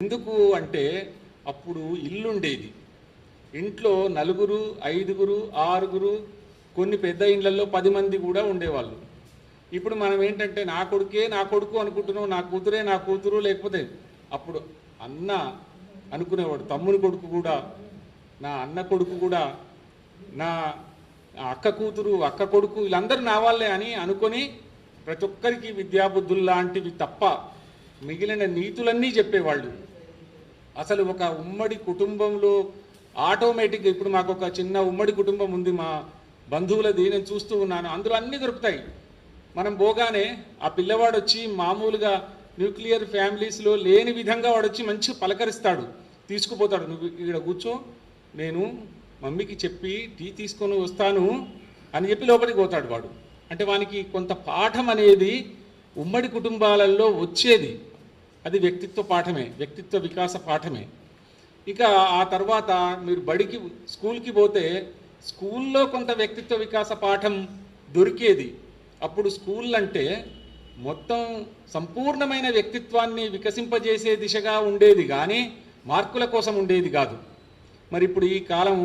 ఎందుకు అంటే అప్పుడు ఇల్లు ఉండేది, ఇంట్లో నలుగురు, ఐదుగురు, ఆరుగురు, కొన్ని పెద్ద ఇళ్లలో 10 మంది కూడా ఉండేవాళ్ళు. ఇప్పుడు మనం ఏంటంటే నా కొడుకే నా కొడుకు అనుకుంటున్నాం, నా కూతురే నా కూతురు, లేకపోతే అప్పుడు అన్న అనుకునేవాడు, తమ్ముని కొడుకు కూడా, నా అన్న కొడుకు కూడా, నా అక్క కూతురు అక్క కొడుకు, వీళ్ళందరూ నా వాళ్ళే అని అనుకొని ప్రతి ఒక్కరికి విద్యాబుద్ధులు లాంటివి తప్ప మిగిలిన నీతులన్నీ చెప్పేవాళ్ళు. అసలు ఒక ఉమ్మడి కుటుంబంలో ఆటోమేటిక్గా, ఇప్పుడు మాకు ఒక చిన్న ఉమ్మడి కుటుంబం ఉంది, మా బంధువులది, నేను చూస్తూ ఉన్నాను, అందులో అన్నీ దొరుకుతాయి. మనం పోగానే ఆ పిల్లవాడు వచ్చి మామూలుగా న్యూక్లియర్ ఫ్యామిలీస్లో లేని విధంగా వాడు వచ్చి మంచిగా పలకరిస్తాడు, తీసుకుపోతాడు, నువ్వు ఇక్కడ కూర్చో, నేను మమ్మీకి చెప్పి టీ తీసుకొని వస్తాను అని చెప్పి లోపలికి పోతాడు వాడు. అంటే వానికి కొంత పాఠం అనేది ఉమ్మడి కుటుంబాలలో వచ్చేది, అది వ్యక్తిత్వ పాఠమే, వ్యక్తిత్వ వికాస పాఠమే. ఇక ఆ తర్వాత మీరు బడికి స్కూల్కి పోతే స్కూల్లో కొంత వ్యక్తిత్వ వికాస పాఠం దొరికేది. అప్పుడు స్కూల్ అంటే మొత్తం సంపూర్ణమైన వ్యక్తిత్వాన్ని వికసింపజేసే దిశగా ఉండేది, కానీ మార్కుల కోసం ఉండేది కాదు. మరి ఇప్పుడు ఈ కాలం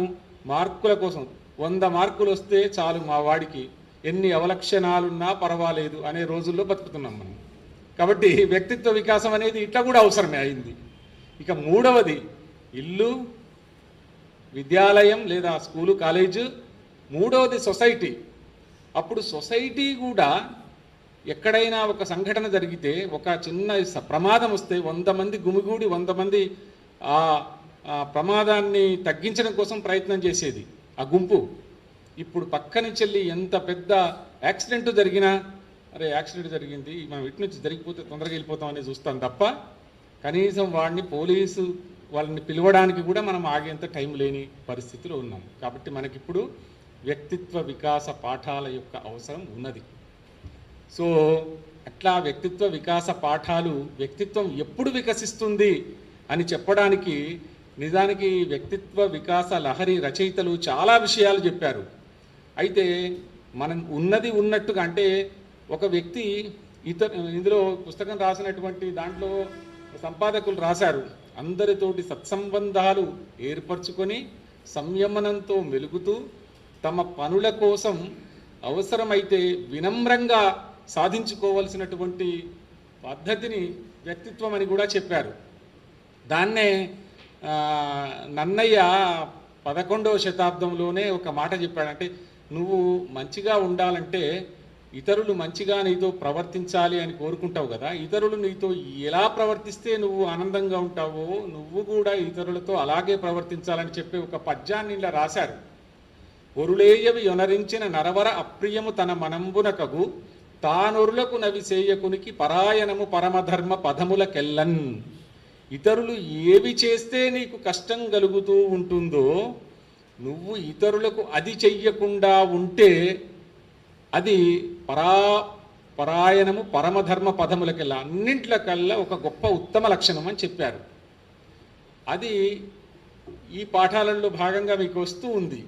మార్కుల కోసం, 100 మార్కులు వస్తే చాలు మా వాడికి, ఎన్ని అవలక్షణాలున్నా పర్వాలేదు అనే రోజుల్లో బతుకుతున్నాం మనం. కాబట్టి వ్యక్తిత్వ వికాసం అనేది ఇట్లా కూడా అవసరమే అయింది. ఇక మూడవది ఇల్లు, విద్యాలయం లేదా స్కూలు, కాలేజు. మూడవది సొసైటీ. అప్పుడు సొసైటీ కూడా ఎక్కడైనా ఒక సంఘటన జరిగితే, ఒక చిన్న ప్రమాదం వస్తే 100 మంది గుమిగూడి 100 మంది ఆ ప్రమాదాన్ని తగ్గించడం కోసం ప్రయత్నం చేసేది ఆ గుంపు. ఇప్పుడు పక్కని చెల్లి ఎంత పెద్ద యాక్సిడెంట్ జరిగినా, అరే యాక్సిడెంట్ జరిగింది, మనం ఇటు నుంచి జరిగిపోతే తొందరగా వెళ్ళిపోతామని చూస్తాం తప్ప కనీసం వాడిని పోలీసు వాళ్ళని పిలవడానికి కూడా మనం ఆగేంత టైం లేని పరిస్థితిలో ఉన్నాం. కాబట్టి మనకిప్పుడు వ్యక్తిత్వ వికాస పాఠాల యొక్క అవసరం ఉన్నది. సో అట్లా వ్యక్తిత్వ వికాస పాఠాలు, వ్యక్తిత్వం ఎప్పుడు వికసిస్తుంది అని చెప్పడానికి నిజానికి వ్యక్తిత్వ వికాస లహరి రచయితలు చాలా విషయాలు చెప్పారు. అయితే మనం ఉన్నది ఉన్నట్టుగా, అంటే ఒక వ్యక్తి ఇందులో పుస్తకం రాసినటువంటి దాంట్లో సంపాదకులు రాశారు, అందరితోటి సత్సంబంధాలు ఏర్పరచుకొని సంయమనంతో మెలుగుతూ తమ పనుల కోసం అవసరమైతే వినమ్రంగా సాధించుకోవలసినటువంటి పద్ధతిని వ్యక్తిత్వం అని కూడా చెప్పారు. దాన్నే నన్నయ్య 11వ శతాబ్దంలోనే ఒక మాట చెప్పాడంటే, నువ్వు మంచిగా ఉండాలంటే ఇతరులు మంచిగా నీతో ప్రవర్తించాలి అని కోరుకుంటావు కదా, ఇతరులు నీతో ఎలా ప్రవర్తిస్తే నువ్వు ఆనందంగా ఉంటావో నువ్వు కూడా ఇతరులతో అలాగే ప్రవర్తించాలని చెప్పి ఒక పద్యాన్ని ఇలా రాశారు. ఒరులేయవి యొనరించిన నరవర అప్రియము తన మనంబునకగు తానొరులకు నవి సేయకునికి పరాయణము పరమధర్మ పదములకెల్లన్. ఇతరులు ఏవి చేస్తే నీకు కష్టం కలుగుతూ ఉంటుందో నువ్వు ఇతరులకు అది చెయ్యకుండా ఉంటే అది పరాయణము పరమధర్మ పదములకెల్లా, అన్నింట్లకల్లా ఒక గొప్ప ఉత్తమ లక్షణం అని చెప్పారు. అది ఈ పాఠాలలో భాగంగా మీకు వస్తూ ఉంది.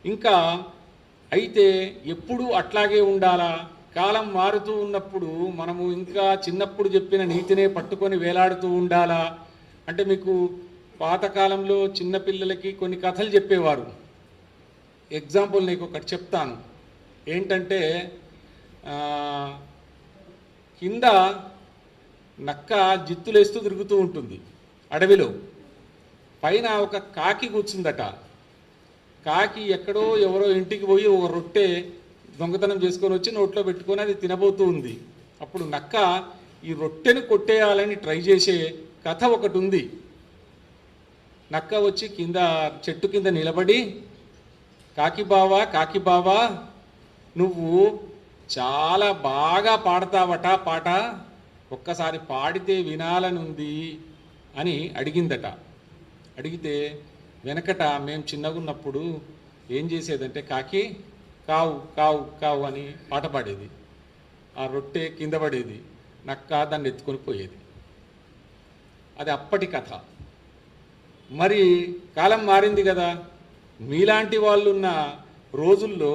ఇంకా అయితే ఎప్పుడూ అట్లాగే ఉండాలా? కాలం మారుతూ ఉన్నప్పుడు మనము ఇంకా చిన్నప్పుడు చెప్పిన నీతినే పట్టుకొని వేలాడుతూ ఉండాలా? అంటే మీకు పాతకాలంలో చిన్నపిల్లలకి కొన్ని కథలు చెప్పేవారు. ఎగ్జాంపుల్ నీకు ఒకటి చెప్తాను. ఏంటంటే కింద నక్క జిత్తులేస్తూ తిరుగుతూ ఉంటుంది అడవిలో, పైన ఒక కాకి కూర్చుందట. కాకి ఎక్కడో ఎవరో ఇంటికి పోయి ఒక రొట్టె దొంగతనం చేసుకొని వచ్చి నోట్లో పెట్టుకొని అది తినబోతూ ఉంది. అప్పుడు నక్క ఈ రొట్టెను కొట్టేయాలని ట్రై చేసే కథ ఒకటి ఉంది. నక్క వచ్చి కింద చెట్టు కింద నిలబడి, కాకి బావా నువ్వు చాలా బాగా పాడతావట పాట, ఒక్కసారి పాడితే వినాలనుంది అని అడిగిందట. అడిగితే వెనకట మేము చిన్నగా ఉన్నప్పుడు ఏం చేసేదంటే కాకి కావు కావు కావు అని పాట పాడేది, ఆ రొట్టె కింద పడేది, నక్క దాన్ని ఎత్తుకొని పోయేది. అది అప్పటి కథ. మరి కాలం మారింది కదా, మీలాంటి వాళ్ళు ఉన్న రోజుల్లో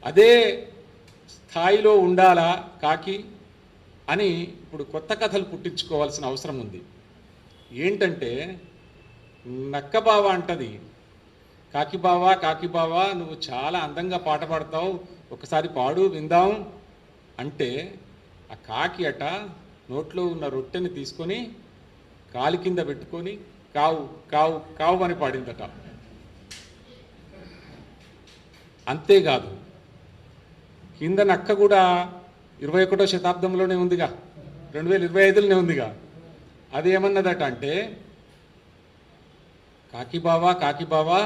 అదే స్థాయిలో ఉండాలా కాకి అని ఇప్పుడు కొత్త కథలు పుట్టించుకోవాల్సిన అవసరం ఉంది. ఏంటంటే నక్క బావ అంటది, కాకిబావా కాకిబావా నువ్వు చాలా అందంగా పాట పాడతావు, ఒకసారి పాడు విందాం అంటే ఆ కాకి అట నోట్లో ఉన్న రొట్టెని తీసుకొని కాలి కింద పెట్టుకొని కావు కావు కావు అని పాడిందట. అంతేకాదు కింద నక్క కూడా 21వ శతాబ్దంలోనే ఉందిగా, 2025లోనే ఉందిగా. అది ఏమన్నదట అంటే, కాకిబావా కాకిబావా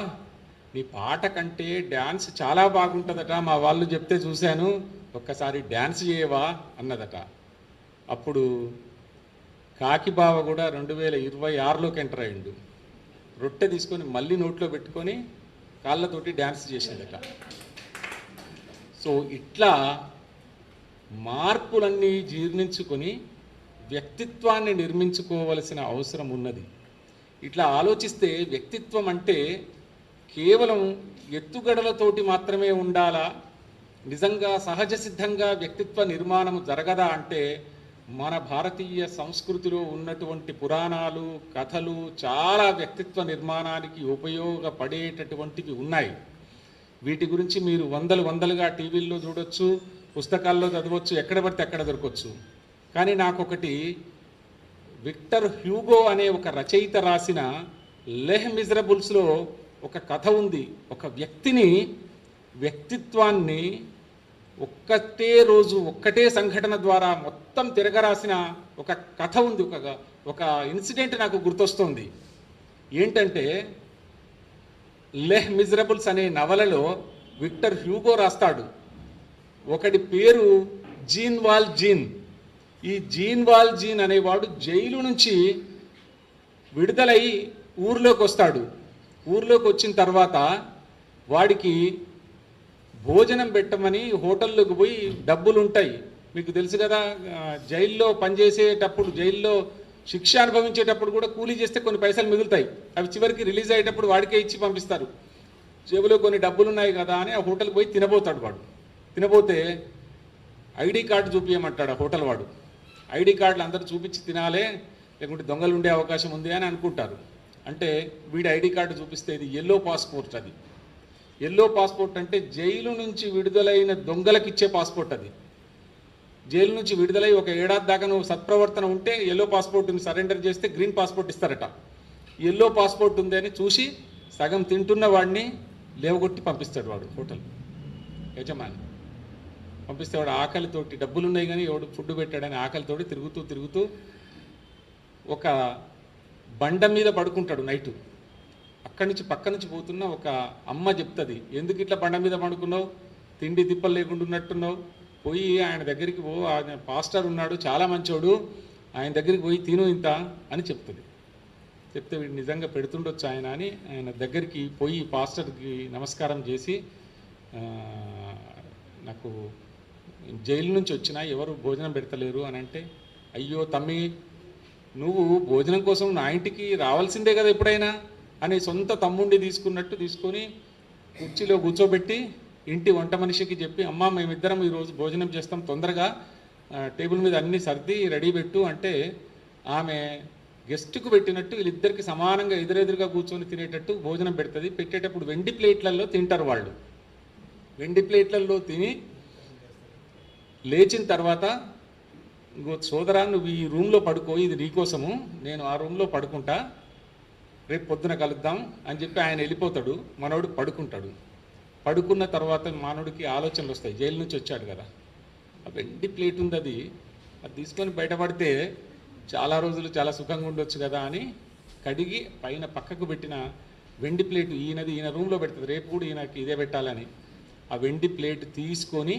నీ పాట కంటే డ్యాన్స్ చాలా బాగుంటుందట, మా వాళ్ళు చెప్తే చూశాను, ఒక్కసారి డ్యాన్స్ చేయవా అన్నదట. అప్పుడు కాకిబావ కూడా 2026లోకి ఎంటర్ అయ్యిండు. రొట్టె తీసుకొని మళ్ళీ నోట్లో పెట్టుకొని కాళ్ళతోటి డ్యాన్స్ చేసిందట. సో ఇట్లా మార్పులన్నీ జీర్ణించుకొని వ్యక్తిత్వాన్ని నిర్మించుకోవలసిన అవసరం ఉన్నది. ఇట్లా ఆలోచిస్తే వ్యక్తిత్వం అంటే కేవలం ఎత్తుగడలతోటి మాత్రమే ఉండాలా, నిజంగా సహజ సిద్ధంగా వ్యక్తిత్వ నిర్మాణం జరగదా అంటే మన భారతీయ సంస్కృతిలో ఉన్నటువంటి పురాణాలు కథలు చాలా వ్యక్తిత్వ నిర్మాణానికి ఉపయోగపడేటటువంటివి ఉన్నాయి. వీటి గురించి మీరు వందలుగా టీవీల్లో చూడొచ్చు, పుస్తకాల్లో చదవచ్చు, ఎక్కడ పడితే అక్కడ దొరకవచ్చు. కానీ నాకొకటి విక్టర్ హ్యూగో అనే ఒక రచయిత రాసిన లెహ్ మిజరబుల్స్లో ఒక కథ ఉంది. ఒక వ్యక్తిత్వాన్ని ఒక్కటే రోజు ఒక్కటే సంఘటన ద్వారా మొత్తం తిరగరాసిన ఒక కథ ఉంది. ఒక ఇన్సిడెంట్ నాకు గుర్తొస్తుంది. ఏంటంటే లెహ్ మిజరబుల్స్ అనే నవలలో విక్టర్ హ్యూగో రాస్తాడు, ఒకడి పేరు జీన్ వాల్ జీన్. ఈ జీన్ వాల్ జీన్ అనేవాడు జైలు నుంచి విడుదలై ఊర్లోకి వస్తాడు. ఊర్లోకి వచ్చిన తర్వాత వాడికి భోజనం పెట్టమని హోటల్లోకి పోయి డబ్బులు ఉంటాయి. మీకు తెలుసు కదా, జైల్లో పనిచేసేటప్పుడు, జైల్లో శిక్ష అనుభవించేటప్పుడు కూడా కూలీ చేస్తే కొన్ని పైసలు మిగులుతాయి. అవి చివరికి రిలీజ్ అయ్యేటప్పుడు వాడికే ఇచ్చి పంపిస్తారు. జేబులో కొన్ని డబ్బులు ఉన్నాయి కదా అని ఆ హోటల్కి పోయి తినబోతాడు. వాడు తినబోతే ఐడి కార్డు చూపించమంటాడు ఆ హోటల్ వాడు. ఐడి కార్డులు అందరూ చూపించి తినాలే, లేకుంటే దొంగలు ఉండే అవకాశం ఉంది అని అనుకుంటారు. అంటే వీడి ఐడి కార్డు చూపిస్తే ఇది ఎల్లో పాస్పోర్ట్. అది ఎల్లో పాస్పోర్ట్ అంటే జైలు నుంచి విడుదలైన దొంగలకు ఇచ్చే పాస్పోర్ట్. అది జైలు నుంచి విడుదలై ఒక ఏడాది దాకా నువ్వు సత్ప్రవర్తన ఉంటే ఎల్లో పాస్పోర్ట్ని సరెండర్ చేస్తే గ్రీన్ పాస్పోర్ట్ ఇస్తారట. ఎల్లో పాస్పోర్ట్ ఉంది అని చూసి సగం తింటున్న వాడిని లేవగొట్టి పంపిస్తాడు వాడు హోటల్ యజమాని. పంపిస్తే వాడు ఆకలితోటి, డబ్బులు ఉన్నాయి కానీ ఎవడు ఫుడ్ పెట్టాడని ఆకలితోటి తిరుగుతూ ఒక బండ మీద పడుకుంటాడు నైటు. అక్కడి నుంచి పక్క నుంచి పోతున్న ఒక అమ్మ చెప్తుంది, ఎందుకు ఇట్లా బండ మీద పడుకున్నావు, తిండి తిప్పలు లేకుండా ఉన్నట్టున్నావు, పోయి ఆయన దగ్గరికి ఆయన పాస్టర్ ఉన్నాడు చాలా మంచోడు, ఆయన దగ్గరికి పోయి తిను ఇంత అని చెప్తుంది. చెప్తే వీడు నిజంగా పెడుతుండొచ్చు ఆయన అని ఆయన దగ్గరికి పోయి పాస్టర్కి నమస్కారం చేసి, నాకు జైలు నుంచి వచ్చినా ఎవరు భోజనం పెడతలేరు అని అంటే, అయ్యో తమ్మి నువ్వు భోజనం కోసం నా ఇంటికి రావాల్సిందే కదా ఎప్పుడైనా అని సొంత తమ్ముండి తీసుకొని కుర్చీలో కూర్చోబెట్టి ఇంటి వంట మనిషికి చెప్పి, అమ్మ మేమిద్దరం ఈరోజు భోజనం చేస్తాం, తొందరగా టేబుల్ మీద అన్నీ సర్ది రెడీ పెట్టు అంటే ఆమె గెస్ట్కు పెట్టినట్టు వీళ్ళిద్దరికి సమానంగా ఎదురెదురుగా కూర్చొని తినేటట్టు భోజనం పెడుతుంది. పెట్టేటప్పుడు వెండి ప్లేట్లలో తింటారు వాళ్ళు. వెండి ప్లేట్లలో తిని లేచిన తర్వాత, ఇంకో సోదరా నువ్వు ఈ రూమ్లో పడుకో, ఇది నీకోసము, నేను ఆ రూమ్లో పడుకుంటా, రేపు పొద్దున కలుద్దాం అని చెప్పి ఆయన వెళ్ళిపోతాడు. మనోడు పడుకుంటాడు. పడుకున్న తర్వాత మానవుడికి ఆలోచనలు వస్తాయి, జైలు నుంచి వచ్చాడు కదా, ఆ వెండి ప్లేట్ ఉంది, అది తీసుకొని బయటపడితే చాలా రోజులు చాలా సుఖంగా ఉండొచ్చు కదా అని కడిగి పైన పక్కకు పెట్టిన వెండి ప్లేటు ఈయన రూమ్లో పెడుతుంది, రేపు కూడా ఈయనకి ఇదే పెట్టాలని ఆ వెండి ప్లేట్ తీసుకొని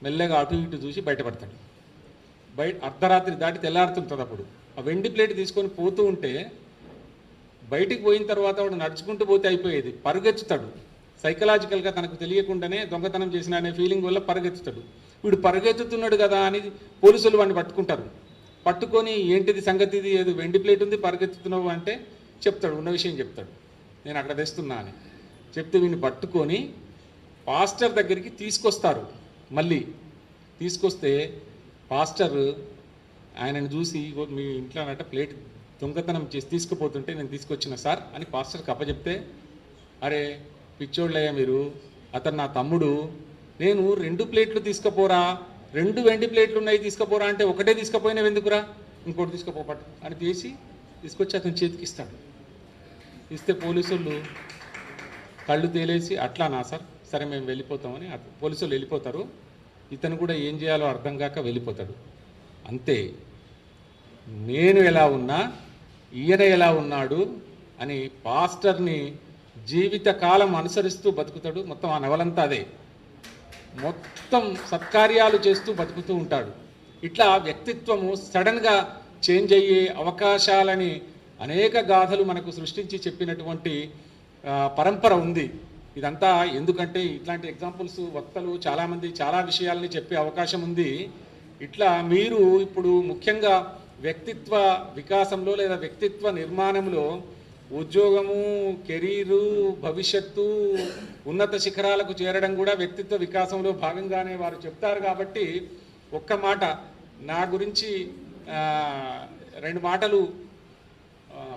మెల్లగా అటు ఇటు చూసి బయటపడతాడు. అర్ధరాత్రి దాటి తెల్లారుతుంటుంది. అప్పుడు ఆ వెండి ప్లేట్ తీసుకొని పోతూ ఉంటే బయటికి పోయిన తర్వాత వాడు నడుచుకుంటూ పోతే అయిపోయేది, పరుగెత్తుతాడు. సైకలాజికల్గా తనకు తెలియకుండానే దొంగతనం చేసిన అనే ఫీలింగ్ వల్ల పరుగెత్తుతాడు. వీడు పరుగెత్తుతున్నాడు కదా అని పోలీసులు వాడిని పట్టుకుంటారు. పట్టుకొని ఏంటిది సంగతి, ఇది ఏదో వెండి ప్లేట్ ఉంది పరుగెత్తుతున్నావు అంటే చెప్తాడు, ఉన్న విషయం చెప్తాడు, నేను అక్కడ తెస్తున్నా అని చెప్తే వీడిని పట్టుకొని పాస్టర్ దగ్గరికి తీసుకొస్తారు. మళ్ళీ తీసుకొస్తే పాస్టర్ ఆయనను చూసి, మీ ఇంట్లో అన్నట్టు ప్లేట్ దొంగతనం చేసి తీసుకుపోతుంటే నేను తీసుకొచ్చిన సార్ అని పాస్టర్కి అప్పచెప్తే, అరే పిచ్చోళ్ళయ్యా మీరు, అతను నా తమ్ముడు, నేను 2 ప్లేట్లు తీసుకుపోరా, 2 వెండి ప్లేట్లు ఉన్నాయి తీసుకుపోరా అంటే ఒకటే తీసుకుపోయినావు ఎందుకురా, ఇంకోటి తీసుకుపోపట్టు అని తీసుకొచ్చి అతని చేతికి ఇస్తాడు. ఇస్తే పోలీసులు కళ్ళు తేలేసి అట్లానా సార్, సరే మేము వెళ్ళిపోతామని పోలీసులు వెళ్ళిపోతారు. ఇతను కూడా ఏం చేయాలో అర్థం కాక వెళ్ళిపోతాడు. అంతే, నేను ఎలా ఉన్నా ఈయన ఎలా ఉన్నాడు అని పాస్టర్ని జీవితకాలం అనుసరిస్తూ బతుకుతాడు. మొత్తం ఆ నవలంతా అదే, మొత్తం సత్కార్యాలు చేస్తూ బతుకుతూ ఉంటాడు. ఇట్లా వ్యక్తిత్వము సడన్గా చేంజ్ అయ్యే అవకాశాలని అనేక గాథలు మనకు సృష్టించి చెప్పినటువంటి పరంపర ఉంది. ఇదంతా ఎందుకంటే ఇట్లాంటి ఎగ్జాంపుల్స్ వక్తలు చాలామంది చాలా విషయాలని చెప్పే అవకాశం ఉంది. ఇట్లా మీరు ఇప్పుడు ముఖ్యంగా వ్యక్తిత్వ వికాసంలో లేదా వ్యక్తిత్వ నిర్మాణంలో ఉద్యోగము, కెరీరు, భవిష్యత్తు, ఉన్నత శిఖరాలకు చేరడం కూడా వ్యక్తిత్వ వికాసంలో భాగంగానే వారు చెప్తారు. కాబట్టి ఒక్క మాట నా గురించి 2 మాటలు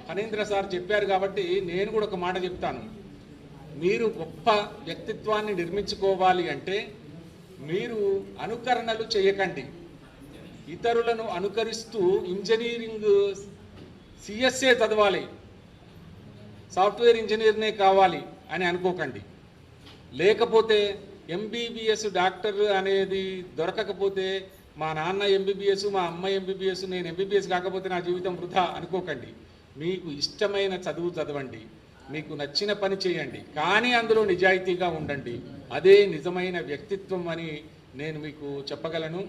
ఫణీంద్ర సార్ చెప్పారు కాబట్టి నేను కూడా ఒక మాట చెప్తాను. మీరు గొప్ప వ్యక్తిత్వాన్ని నిర్మించుకోవాలి అంటే మీరు అనుకరణలు చేయకండి. ఇతరులను అనుకరిస్తూ ఇంజనీరింగ్ సిఎస్ఏ చదవాలి, సాఫ్ట్వేర్ ఇంజనీర్నే కావాలి అని అనుకోకండి. లేకపోతే ఎంబీబీఎస్ డాక్టర్ అనేది దొరకకపోతే మా నాన్న ఎంబీబీఎస్, మా అమ్మ ఎంబీబీఎస్, నేను ఎంబీబీఎస్ కాకపోతే నా జీవితం వృధా అనుకోకండి. మీకు ఇష్టమైన చదువు చదవండి, మీకు నచ్చిన పని చేయండి, కానీ అందులో నిజాయితీగా ఉండండి. అదే నిజమైన వ్యక్తిత్వం అని నేను మీకు చెప్పగలను.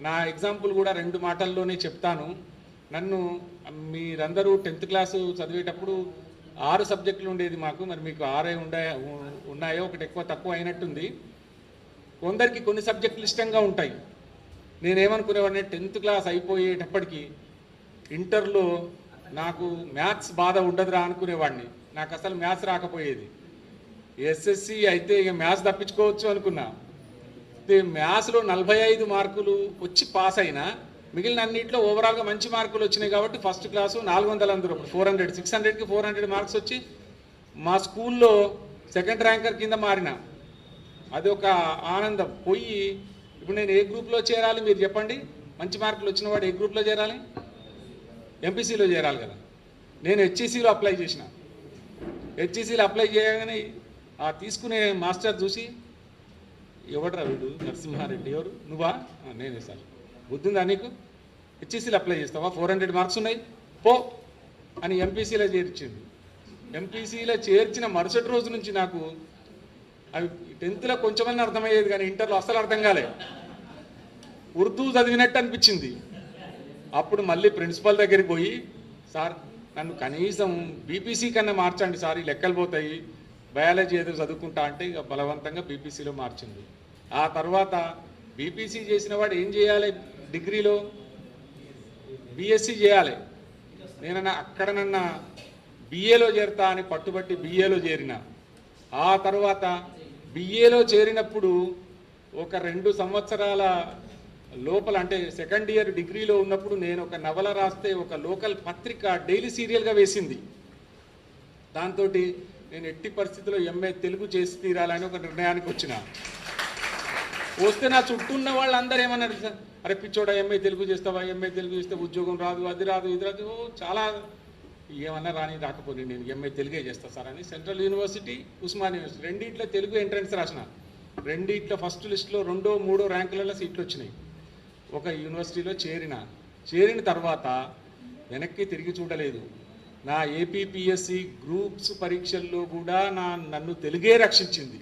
నా ఎగ్జాంపుల్ కూడా 2 మాటల్లోనే చెప్తాను. నన్ను మీరందరూ 10th క్లాసు చదివేటప్పుడు 6 సబ్జెక్టులు ఉండేది మాకు, మరి మీకు 6 ఉన్నాయో, ఒకటి ఎక్కువ తక్కువ అయినట్టుంది. కొందరికి కొన్ని సబ్జెక్టులు ఇష్టంగా ఉంటాయి. నేనేమనుకునేవాడిని, 10th క్లాస్ అయిపోయేటప్పటికి ఇంటర్లో నాకు మ్యాథ్స్ బాధ ఉండదురా అనుకునేవాడిని. నాకు అసలు మ్యాథ్స్ రాకపోయేది. ఎస్ఎస్సి అయితే ఇక మ్యాథ్స్ తప్పించుకోవచ్చు అనుకున్నా. మ్యాథ్స్లో 45 మార్కులు వచ్చి పాస్ అయినా, మిగిలిన అన్నింటిలో ఓవరాల్గా మంచి మార్కులు వచ్చినాయి. కాబట్టి ఫస్ట్ క్లాసు 400 అందరూ 400, 600కి 400 మార్క్స్ వచ్చి మా స్కూల్లో 2nd ర్యాంకర్ కింద మారిన. అది ఒక ఆనందం. పోయి ఇప్పుడు నేను ఏ గ్రూప్లో చేరాలి మీరు చెప్పండి? మంచి మార్కులు వచ్చిన వాడు ఏ గ్రూప్లో చేరాలి? ఎంపీసీలో చేరాలి కదా. నేను హెచ్ఈసీలో అప్లై చేసిన. హెచ్ఈసీలో అప్లై చేయగానే ఆ తీసుకునే మాస్టర్ చూసి, ఎవడరా వీడు నరసింహారెడ్డి, ఎవరు నువ్వా? నేనే సార్. బుద్ధిందా నీకు? హెచ్ఈసీలో అప్లై చేస్తావా? 400 మార్క్స్ ఉన్నాయి, పో అని ఎంపీసీలో చేర్చింది. ఎంపీసీలో చేర్చిన మరుసటి రోజు నుంచి నాకు అవి 10th కొంచెమన్నా అర్థమయ్యేది, కానీ ఇంటర్లో అసలు అర్థం కాలే. ఉర్దూ చదివినట్టు అనిపించింది. అప్పుడు మళ్ళీ ప్రిన్సిపల్ దగ్గరికి పోయి, సార్ నన్ను కనీసం బీపీసీ కన్నా మార్చండి సార్, ఈ లెక్కలు పోతాయి, బయాలజీ ఏదో చదువుకుంటా అంటే ఇక బలవంతంగా బీపీసీలో మార్చింది. ఆ తర్వాత బీపీసీ చేసిన వాడు ఏం చేయాలి? డిగ్రీలో బీఎస్సీ చేయాలి. నేనన్నా అక్కడనన్నా బిఏలో చేరుతా అని పట్టుబట్టి బిఏలో చేరిన. ఆ తర్వాత బిఏలో చేరినప్పుడు ఒక 2 సంవత్సరాల లోపల, అంటే 2nd ఇయర్ డిగ్రీలో ఉన్నప్పుడు నేను ఒక నవల రాస్తే ఒక లోకల్ పత్రిక డైలీ సీరియల్గా వేసింది. దాంతో నేను ఎట్టి పరిస్థితుల్లో ఎంఏ తెలుగు చేసి తీరాలని ఒక నిర్ణయానికి వచ్చిన. వస్తే నా చుట్టూ ఉన్న వాళ్ళందరూ ఏమన్నారు, సార్ అరే పిచ్చోడా ఎంఏ తెలుగు చేస్తావా, ఎంఏ తెలుగు చేస్తే ఉద్యోగం రాదు, అది రాదు, ఇది రాదు, చాలా ఏమన్నా రాకపోతే నేను ఎంఏ తెలుగే చేస్తా సార్ అని సెంట్రల్ యూనివర్సిటీ, ఉస్మానియా యూనివర్సిటీ రెండిట్లో తెలుగు ఎంట్రన్స్ రాసిన. రెండిట్లో ఫస్ట్ లిస్టులో 2, 3 ర్యాంకులలో సీట్లు వచ్చినాయి. ఒక యూనివర్సిటీలో చేరిన తర్వాత వెనక్కి తిరిగి చూడలేదు. నా ఏపీపీఎస్సి గ్రూప్స్ పరీక్షల్లో కూడా నన్ను తెలుగే రక్షించింది.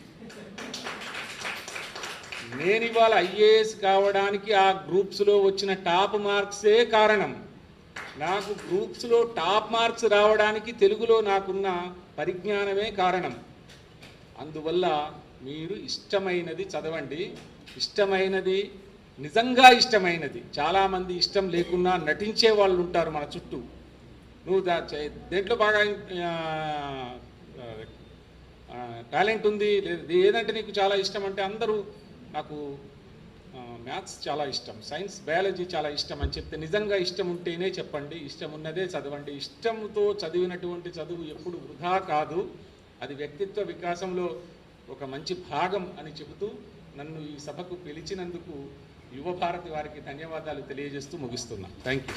నేను ఇవాళ ఐఏఎస్ కావడానికి ఆ గ్రూప్స్లో వచ్చిన టాప్ మార్క్సే కారణం. నాకు గ్రూప్స్లో టాప్ మార్క్స్ రావడానికి తెలుగులో నాకున్న పరిజ్ఞానమే కారణం. అందువల్ల మీరు ఇష్టమైనది చదవండి. ఇష్టమైనది, నిజంగా ఇష్టమైనది. చాలామంది ఇష్టం లేకున్నా నటించే వాళ్ళు ఉంటారు మన చుట్టూ. నువ్వు దేంట్లో బాగా టాలెంట్ ఉంది, ఏదంటే నీకు చాలా ఇష్టం అంటే అందరూ నాకు మ్యాథ్స్ చాలా ఇష్టం, సైన్స్ బయాలజీ చాలా ఇష్టం అని చెప్తే నిజంగా ఇష్టం ఉంటేనే చెప్పండి, ఇష్టం ఉన్నదే చదవండి. ఇష్టంతో చదివినటువంటి చదువు ఎప్పుడు వృధా కాదు, అది వ్యక్తిత్వ వికాసంలో ఒక మంచి భాగం అని చెబుతూ నన్ను ఈ సభకు పిలిచినందుకు యువ భారతి వారికి ధన్యవాదాలు తెలియజేస్తూ ముగిస్తున్నా. Thank you.